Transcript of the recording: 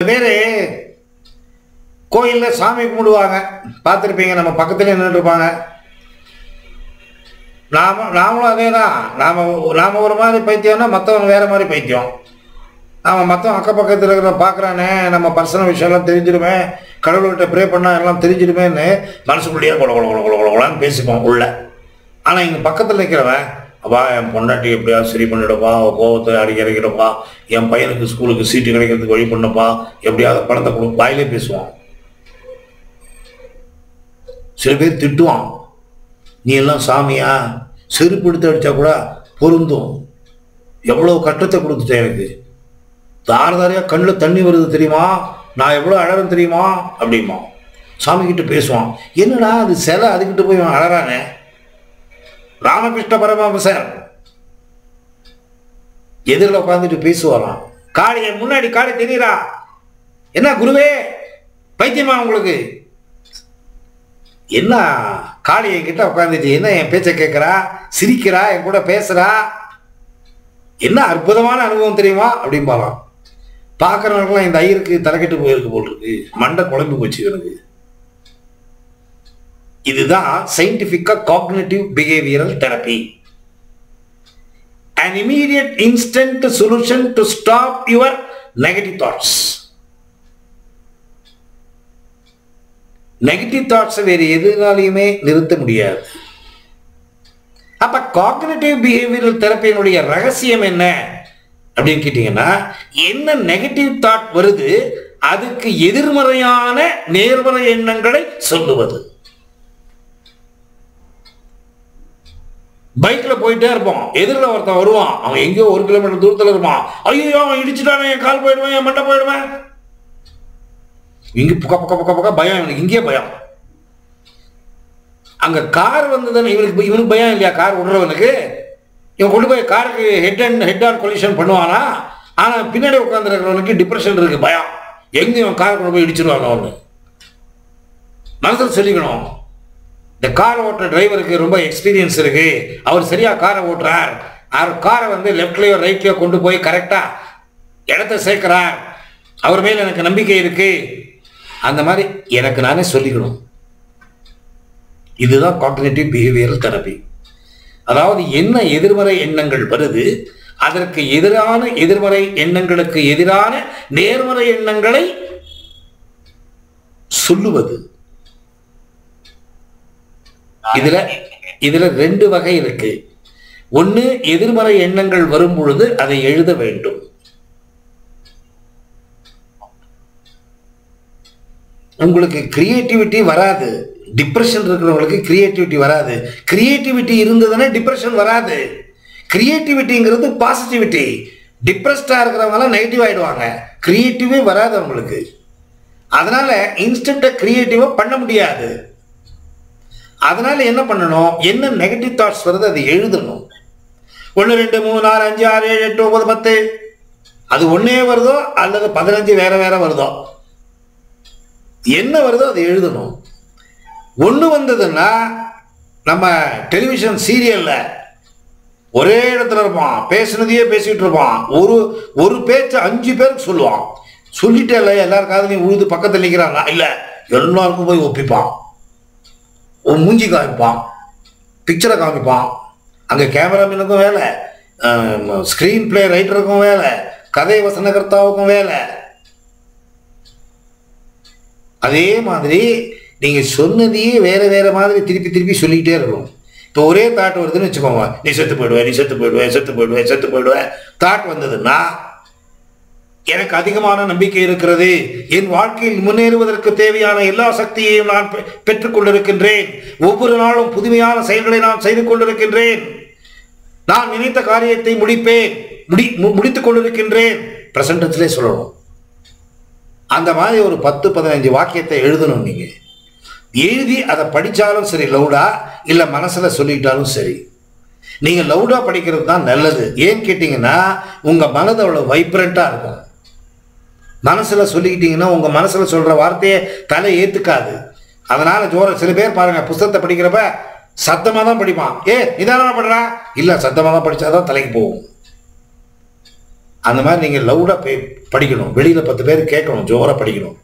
பேர் கோயிலில் சாமி கும்பிடுவாங்க, பார்த்துருப்பீங்க. நம்ம பக்கத்துலேயே நின்றுருப்பாங்க. நாமளும் அதே தான். நாம் ஒரு மாதிரி பைத்தியம்னா மற்றவங்க வேறு மாதிரி பைத்தியம். அவன் மற்றவன் அக்கப்பக்கத்தில் இருக்கிற பார்க்குறானே, நம்ம பர்சனல் விஷயம்லாம் தெரிஞ்சிடுமே, கடவுள்கிட்ட ப்ரே பண்ணால் எல்லாம் தெரிஞ்சிடுமேன்னு மனசுக்குள்ளேயே கொலன்னு பேசிப்போம் உள்ள. ஆனால் இங்கே பக்கத்தில் நிற்கிறவன், அப்பா என் பொண்டாட்டி எப்படியாவது சரி பண்ணிவிடப்பா, கோபத்தை அடிக்கிறப்பா, என் பையனுக்கு ஸ்கூலுக்கு சீட்டு கிடைக்கிறதுக்கு வழி பண்ணப்பா, எப்படியாவது பணத்தை கொடு, வாயிலே பேசுவான். சில பேர் திட்டுவான், நீ எல்லாம் சாமியா, செருப்பு எடுத்து அடித்தா கூட பொருந்தும், எவ்வளோ கட்டத்தை கொடுத்துட்டேன், எனக்கு தாரதாரியாக கண்ணில் தண்ணி வருது தெரியுமா, நான் எவ்வளோ அழறேன் தெரியுமா அப்படிமா. சாமிக்கிட்ட பேசுவான். என்னடா அது சிலை, அதுக்கிட்ட போய் அழறானே. ராமகிருஷ்ண பரமஹம்சர் எதிரில் உட்காந்துட்டு பேசுவாராம். காளி என் முன்னாடி காளி தெரியுறா, என்ன குருவே பைத்தியமா உங்களுக்கு, என்ன காளி என்கிட்ட உட்காந்துட்டு என்ன என் பேச்சை கேட்குறா, சிரிக்கிறா, என் கூட பேசுறா, என்ன அற்புதமான அனுபவம் தெரியுமா அப்படின்பாலாம். பார்க்குறவங்களுக்குலாம் இந்த ஐயருக்கு தலைக்கட்டு போயிருக்கு போல் இருக்கு, மண்டை குழம்பு போச்சு எனக்கு. இதுதான் சயின்டிஃபிக்கா cognitive behavioural therapy. an immediate instant solution to stop your negative thoughts. Negative தாட்ஸை வேறு எதுனாலையுமே நிறுத்த முடியாது. அப்ப காக்னிட்டிவ் பிஹேவியரல் தெரப்பியினுடைய ரகசியம் என்ன அப்படின்னு கேட்டீங்கன்னா, என்ன நெகட்டிவ் தாட் வருது அதுக்கு எதிர்மறையான நேர்மறை எண்ணங்களை சொல்லுவது. பைக்ல போயிட்டே இருப்போம், எதிரில் ஒருத்தன் வருவான், அவன் எங்கேயோ 1 கிலோமீட்டர் தூரத்தில் இருப்பான். ஐயோ அவன் இடிச்சுட்டானே, என் கால் போயிடுவேன், என் மண்டை போயிடுவேன். இங்க புக்க புக்க புக்க புக்க பயம், இவனுக்கு இங்கே பயம். அங்க கார் வந்ததுன்னு இவனுக்கு பயம் இல்லையா, கார் விடுறவனுக்கு. இவன் கொண்டு போய் காருக்கு ஹெட் ஆன் கொலிஷன் பண்ணுவானா, ஆனா பின்னாடி உட்காந்துருக்கிறவனுக்கு டிப்ரெஷன் இருக்கு, பயம், எங்க இவன் கார் கொண்டு போய் இடிச்சிருவாங்க. அவனு மனசில் சொல்லிக்கணும், இந்த கார் ஓட்டுற டிரைவருக்கு ரொம்ப எக்ஸ்பீரியன்ஸ் இருக்கு, அவர் சரியா காரை ஓட்டுறார், அவர் காரை வந்து லெஃப்ட்லயோ ரைட்லயோ கொண்டு போய் கரெக்டா இடத்த சேர்க்கிறார், அவர் மேல எனக்கு நம்பிக்கை இருக்கு. அந்த மாதிரி எனக்கு நானே சொல்லிக்கணும். இதுதான் காக்னிட்டிவ் பிஹேவியரல் தெரப்பி. அதாவது என்ன எதிர்மறை எண்ணங்கள் வருது, அதற்கு எதிரான எதிர்மறை எண்ணங்களுக்கு எதிரான நேர்மறை எண்ணங்களை சொல்லுவது. இதுல 2 வகை இருக்கு. ஒன்னு, எதிர்மறை எண்ணங்கள் வரும் பொழுது அதை எழுத வேண்டும். உங்களுக்கு கிரியேட்டிவிட்டி வராது. டிப்ரெஷன் இருக்கிறவங்களுக்கு கிரியேட்டிவிட்டி வராது. கிரியேட்டிவிட்டி இருந்ததுன்னா டிப்ரெஷன் வராது. கிரியேட்டிவிட்டிங்கிறது பாசிட்டிவிட்டி. டிப்ரெஸ்டா இருக்கிறவங்க நெகட்டிவ் ஆயிடுவாங்க. கிரியேட்டிவே வராது அவங்களுக்கு. அதனால இன்ஸ்டன்டா கிரியேட்டிவா பண்ண முடியாது. அதனால என்ன பண்ணணும், என்ன நெகட்டிவ் தாட்ஸ் வருது அதை எழுதணும். 1 2 3 4 5 6 7 8 9 10 அது ஒன்னே வருதோ அல்லது 15 வேற வேற வருதோ, என்ன வருதோ அதை எழுதணும். ஒன்று வந்ததுன்னா நம்ம டெலிவிஷன் சீரியல்ல ஒரே இடத்துல இருப்பான், பேசுனதையே பேசிட்டு இருப்பான், ஒரு பேச்சு 5 பேருக்கு சொல்லுவான். சொல்லிட்டே இல்லை, எல்லாரும் காதலையும் உழுது பக்கத்தில் நிற்கிறாங்க, இல்லை எல்லாருக்கும் போய் ஒப்பிப்பான், ஒரு மூஞ்சி காமிப்பான், பிக்சரை காமிப்பான். அங்கே கேமராமேனுக்கும் வேலை, ஸ்க்ரீன் பிளே ரைட்டருக்கும் வேலை, கதை வசனகர்த்தாவுக்கும் வேலை. அதே மாதிரி நீங்கள் சொன்னதையே வேற வேற மாதிரி திருப்பி திருப்பி சொல்லிக்கிட்டே இருக்கணும். இப்போ ஒரே தாட் வருதுன்னு வச்சுக்கோங்க, நீ செத்து போயிடுவேன், நீ செத்து போயிடுவேன், செத்து போயிடுவேன், செத்து போயிடுவேன் தாட் வந்ததுன்னா, எனக்கு அதிகமான நம்பிக்கை இருக்கிறது, என் வாழ்க்கையில் முன்னேறுவதற்கு தேவையான எல்லா சக்தியையும் நான் பெற்றுக் கொண்டிருக்கின்றேன், ஒவ்வொரு நாளும் புதுமையான செயல்களை நான் செய்து கொண்டிருக்கின்றேன், நான் நினைத்த காரியத்தை முடித்துக் கொண்டிருக்கின்றேன், பிரசன்டென்ஸ்லேயே சொல்லணும். அந்த மாதிரி ஒரு 10-15 வாக்கியத்தை எழுதணும். நீங்க எழுதி அதை படித்தாலும் சரி லவுடா, இல்லை மனசில் சொல்லிட்டாலும் சரி. நீங்கள் லவுடா படிக்கிறது தான் நல்லது. ஏன்னு கேட்டிங்கன்னா உங்கள் மனது அவ்வளோ வைப்ரண்ட்டாக இருக்கும். மனசில் சொல்லிக்கிட்டீங்கன்னா உங்கள் மனசில் சொல்கிற வார்த்தையை தலை ஏற்றுக்காது. அதனால் சில பேர் பாருங்கள், புத்தகத்தை படிக்கிறப்ப சத்தமாக தான் படிப்பான். நிதானமாக படுறா, இல்லை சத்தமாக தான் படித்தா தான் தலைக்கு போகும். அந்த மாதிரி நீங்கள் லவுடாக படிக்கணும், வெளியில் 10 பேர் கேட்கணும், ஜோராக படிக்கணும்.